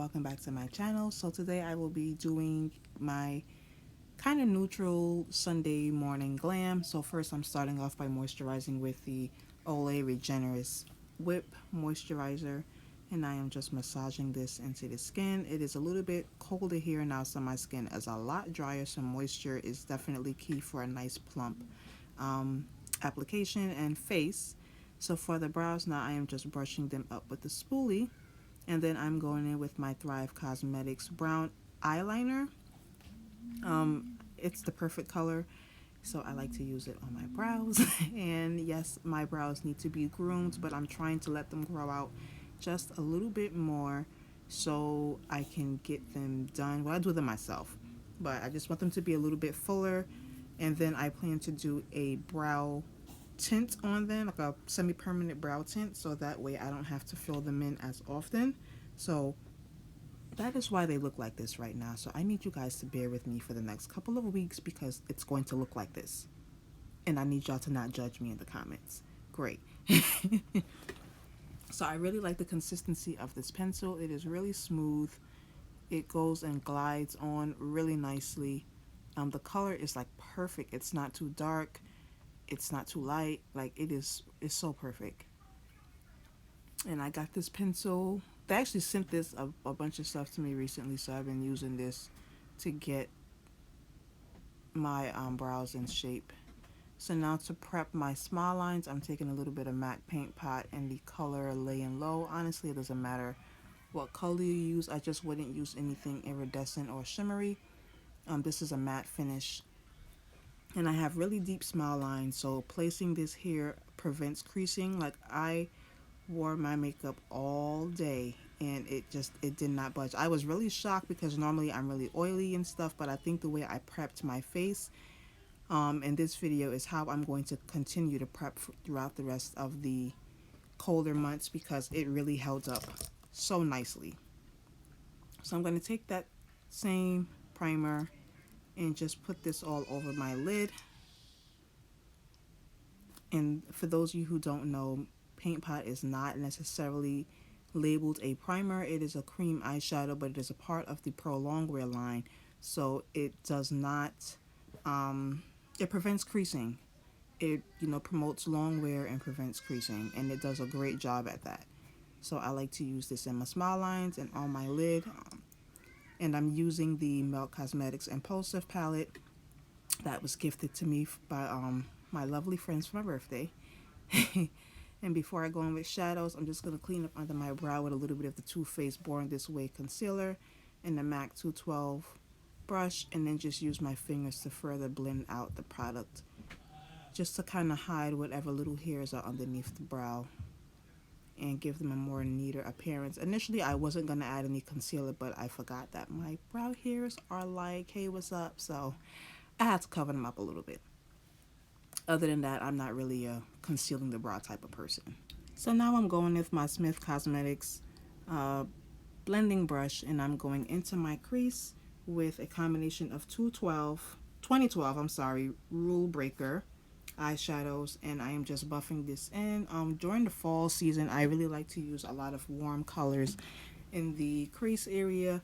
welcome back to my channel. So today I will be doing my kind of neutral Sunday morning glam. So first I'm starting off by moisturizing with the Olay Regenerous Whip Moisturizer, and I am just massaging this into the skin. It is a little bit colder here now, so my skin is a lot drier, so moisture is definitely key for a nice plump application and face. So for the brows now, I am just brushing them up with the spoolie, and then I'm going in with my Thrive Cosmetics brown eyeliner. It's the perfect color, so I like to use it on my brows. And yes, my brows need to be groomed, but I'm trying to let them grow out just a little bit more so I can get them done. Well, I do them myself, but I just want them to be a little bit fuller. And then I plan to do a brow tint on them, like a semi-permanent brow tint, so that way I don't have to fill them in as often. So that is why they look like this right now. So I need you guys to bear with me for the next couple of weeks because it's going to look like this. And I need y'all to not judge me in the comments. Great. So I really like the consistency of this pencil. It is really smooth. It goes and glides on really nicely. The color is like perfect. It's not too dark. It's not too light. Like it's so perfect. And I got this pencil. They actually sent this a bunch of stuff to me recently, so I've been using this to get my brows in shape. So now to prep my smile lines, I'm taking a little bit of MAC Paint Pot and the color Laying Low. Honestly, it doesn't matter what color you use. I just wouldn't use anything iridescent or shimmery. This is a matte finish. And I have really deep smile lines, so placing this here prevents creasing. Like, I wore my makeup all day and it did not budge. I was really shocked because normally I'm really oily and stuff, but I think the way I prepped my face in this video is how I'm going to continue to prep throughout the rest of the colder months because it really held up so nicely. So I'm going to take that same primer and just put this all over my lid. And for those of you who don't know, Paint Pot is not necessarily labeled a primer. It is a cream eyeshadow, but it is a part of the Pro Longwear line. So it does not, it prevents creasing. It, promotes long wear and prevents creasing, and it does a great job at that. So I like to use this in my smile lines and on my lid. And I'm using the Melt Cosmetics Impulsive palette that was gifted to me by my lovely friends for my birthday. And before I go in with shadows, I'm just going to clean up under my brow with a little bit of the Too Faced Born This Way concealer and the MAC 212 brush, and then just use my fingers to further blend out the product, just to kind of hide whatever little hairs are underneath the brow and give them a more neater appearance. Initially, I wasn't going to add any concealer, but I forgot that my brow hairs are like, hey, what's up? So I had to cover them up a little bit. Other than that, I'm not really a concealing the brow type of person. So now I'm going with my Smith Cosmetics blending brush, and I'm going into my crease with a combination of 2012 Rule Breaker eyeshadows, and I am just buffing this in. During the fall season, I really like to use a lot of warm colors in the crease area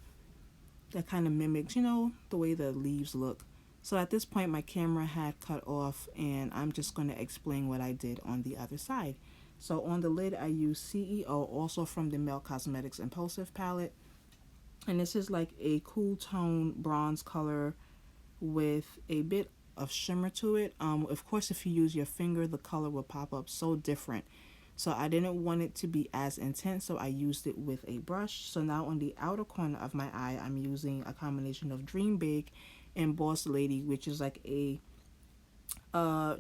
that kind of mimics, the way the leaves look. So at this point, my camera had cut off, and I'm just going to explain what I did on the other side. So on the lid, I used CEO, also from the Melt Cosmetics Impulsive palette. And this is like a cool tone bronze color with a bit of shimmer to it. Of course, if you use your finger, the color will pop up so different. So I didn't want it to be as intense, so I used it with a brush. So now on the outer corner of my eye, I'm using a combination of Dream Big and Boss Lady, which is like a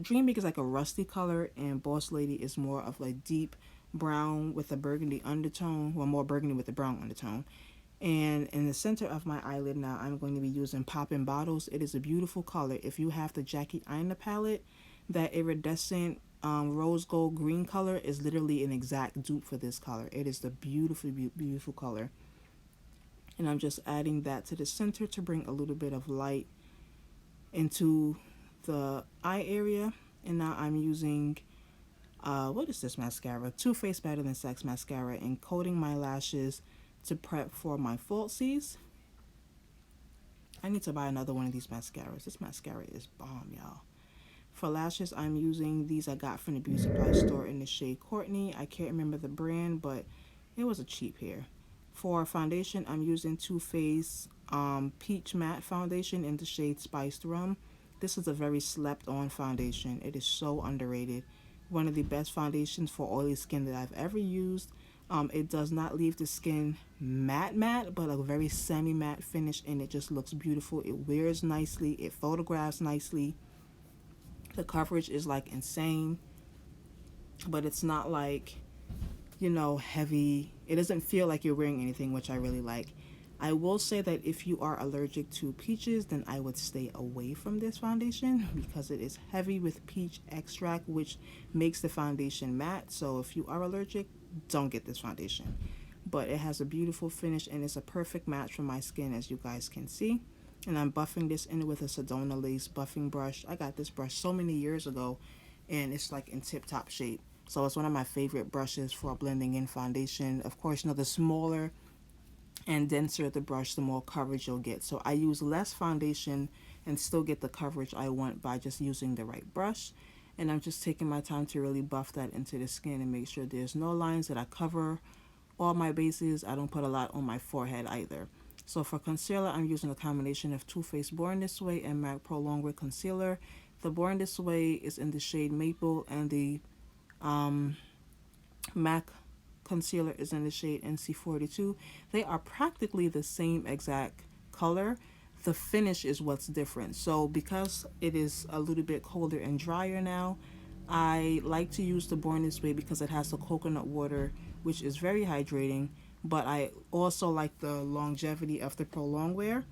Dream Big is like a rusty color, and Boss Lady is more of a deep brown with a burgundy undertone, well, more burgundy with a brown undertone. And in the center of my eyelid now, I'm going to be using Poppin' Bottles. It is a beautiful color. If you have the Jackie Aina palette, that iridescent rose gold green color is literally an exact dupe for this color. It is the beautiful, beautiful color. And I'm just adding that to the center to bring a little bit of light into the eye area. And now I'm using, what is this mascara? Too Faced Better Than Sex mascara, and coating my lashes to prep for my falsies. I need to buy another one of these mascaras. This mascara is bomb, y'all. For lashes, I'm using these I got from the beauty supply store in the shade Courtney. I can't remember the brand, but it was a cheap pair. For foundation, I'm using Too Faced Peach Matte Foundation in the shade Spiced Rum. This is a very slept on foundation. It is so underrated. One of the best foundations for oily skin that I've ever used. It does not leave the skin matte, but a very semi-matte finish, and it just looks beautiful. It wears nicely. It photographs nicely. The coverage is like insane, but it's not like, heavy. It doesn't feel like you're wearing anything, which I really like. I will say that if you are allergic to peaches, then I would stay away from this foundation because it is heavy with peach extract, which makes the foundation matte. So if you are allergic, don't get this foundation. But it has a beautiful finish and it's a perfect match for my skin, as you guys can see. And I'm buffing this in with a Sedona Lace buffing brush. I got this brush so many years ago and it's like in tip-top shape. So it's one of my favorite brushes for blending in foundation. Of course, the smaller and denser the brush, the more coverage you'll get. So I use less foundation and still get the coverage I want by just using the right brush. And I'm just taking my time to really buff that into the skin and make sure there's no lines, that I cover all my bases. I don't put a lot on my forehead either. So for concealer, I'm using a combination of Too Faced Born This Way and MAC Pro Longwear Concealer. The Born This Way is in the shade Maple, and the MAC concealer is in the shade NC42. They are practically the same exact color. The finish is what's different. So because it is a little bit colder and drier now, I like to use the Born This Way because it has the coconut water, which is very hydrating, but I also like the longevity of the Pro Longwear.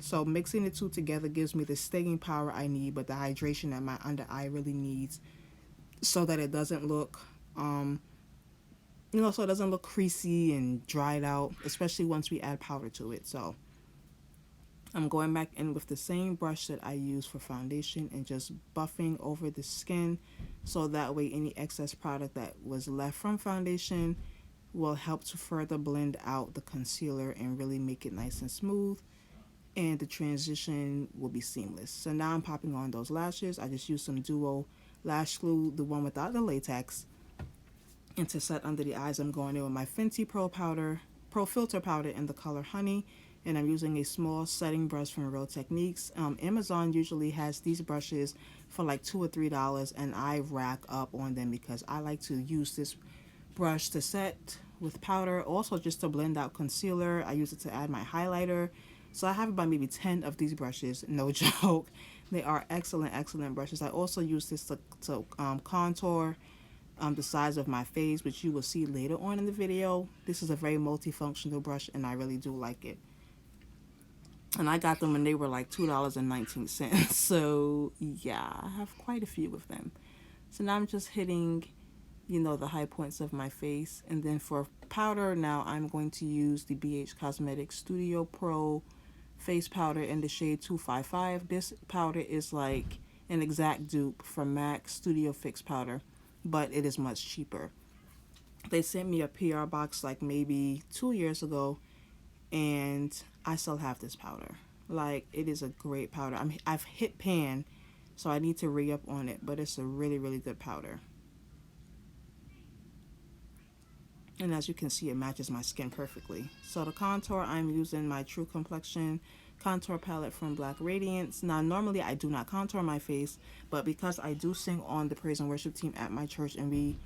So mixing the two together gives me the staying power I need, but the hydration that my under eye really needs, so that it doesn't look so it doesn't look creasy and dried out, especially once we add powder to it. So I'm going back in with the same brush that I use for foundation and just buffing over the skin, so that way any excess product that was left from foundation will help to further blend out the concealer and really make it nice and smooth, and the transition will be seamless. So now I'm popping on those lashes. I just used some Duo lash glue, the one without the latex. And to set under the eyes, I'm going in with my Fenty Pro Filter Powder in the color Honey. And I'm using a small setting brush from Real Techniques. Amazon usually has these brushes for like $2 or $3, and I rack up on them because I like to use this brush to set with powder, also just to blend out concealer. I use it to add my highlighter. So I have about maybe 10 of these brushes, no joke. They are excellent brushes. I also use this to contour the size of my face, which you will see later on in the video. This is a very multifunctional brush and I really do like it. And I got them when they were like $2.19. So yeah, I have quite a few of them. So now I'm just hitting, the high points of my face. And then for powder, now I'm going to use the BH Cosmetics Studio Pro face powder in the shade 255. This powder is like an exact dupe from MAC Studio Fix powder, but it is much cheaper. They sent me a PR box like maybe 2 years ago, and I still have this powder. Like, it is a great powder. I've hit pan, so I need to re-up on it, but it's a really good powder. And as you can see, it matches my skin perfectly. So the contour, I'm using my True Complexion contour palette from Black Radiance. Now, normally I do not contour my face, but because I do sing on the praise and worship team at my church and we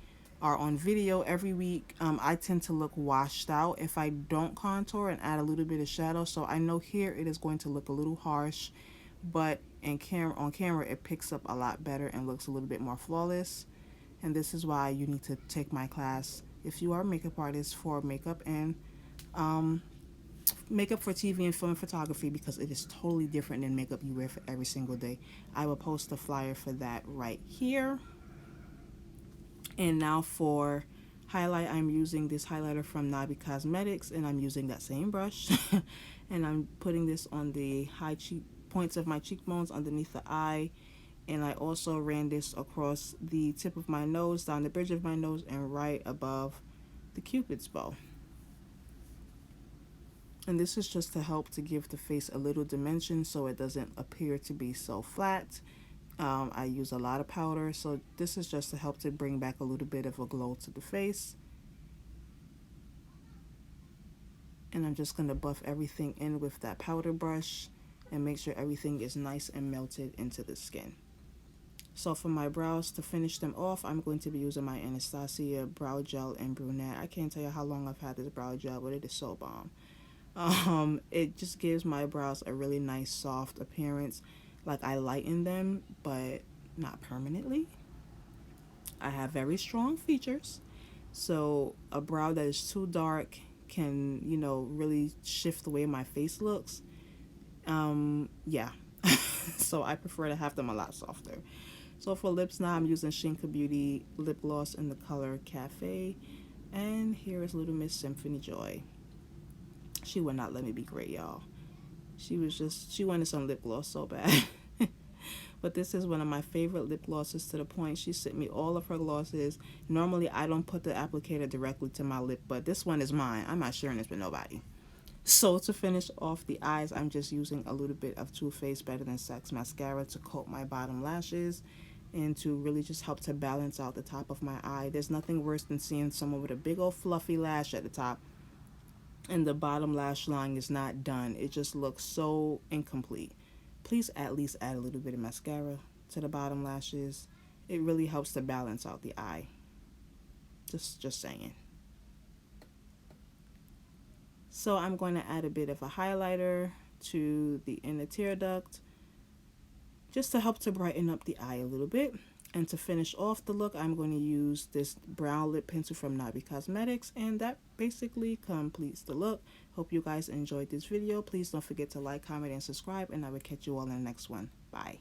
are on video every week, I tend to look washed out if I don't contour and add a little bit of shadow. So I know here it is going to look a little harsh, but on camera it picks up a lot better and looks a little bit more flawless. And this is why you need to take my class if you are a makeup artist for makeup and makeup for TV and film photography, because it is totally different than makeup you wear for every single day. I will post a flyer for that right here. And now for highlight, I'm using this highlighter from Nabi Cosmetics, and I'm using that same brush. And I'm putting this on the high cheek points of my cheekbones underneath the eye. And I also ran this across the tip of my nose, down the bridge of my nose, and right above the Cupid's bow. And this is just to help to give the face a little dimension so it doesn't appear to be so flat. I use a lot of powder, so this is just to help to bring back a little bit of a glow to the face. And I'm just going to buff everything in with that powder brush and make sure everything is nice and melted into the skin. So for my brows, to finish them off, I'm going to be using my Anastasia Brow Gel in Brunette. I can't tell you how long I've had this brow gel, but it is so bomb. It just gives my brows a really nice soft appearance. Like, I lighten them, but not permanently. I have very strong features, so a brow that is too dark can, really shift the way my face looks. Yeah. So I prefer to have them a lot softer. So for lips now, I'm using Shinka Beauty lip gloss in the color Cafe. And here is Little Miss Symphony Joy. She would not let me be great, y'all. She wanted some lip gloss so bad. But this is one of my favorite lip glosses, to the point she sent me all of her glosses. Normally, I don't put the applicator directly to my lip, but this one is mine. I'm not sharing this with nobody. So to finish off the eyes, I'm just using a little bit of Too Faced Better Than Sex mascara to coat my bottom lashes and to really just help to balance out the top of my eye. There's nothing worse than seeing someone with a big old fluffy lash at the top and the bottom lash line is not done. It just looks so incomplete. Please at least add a little bit of mascara to the bottom lashes. It really helps to balance out the eye. Just saying. So I'm going to add a bit of a highlighter to the inner tear duct just to help to brighten up the eye a little bit. And to finish off the look, I'm going to use this brown lip pencil from Nabi Cosmetics, and that basically completes the look. Hope you guys enjoyed this video. Please don't forget to like, comment, and subscribe, and I will catch you all in the next one. Bye.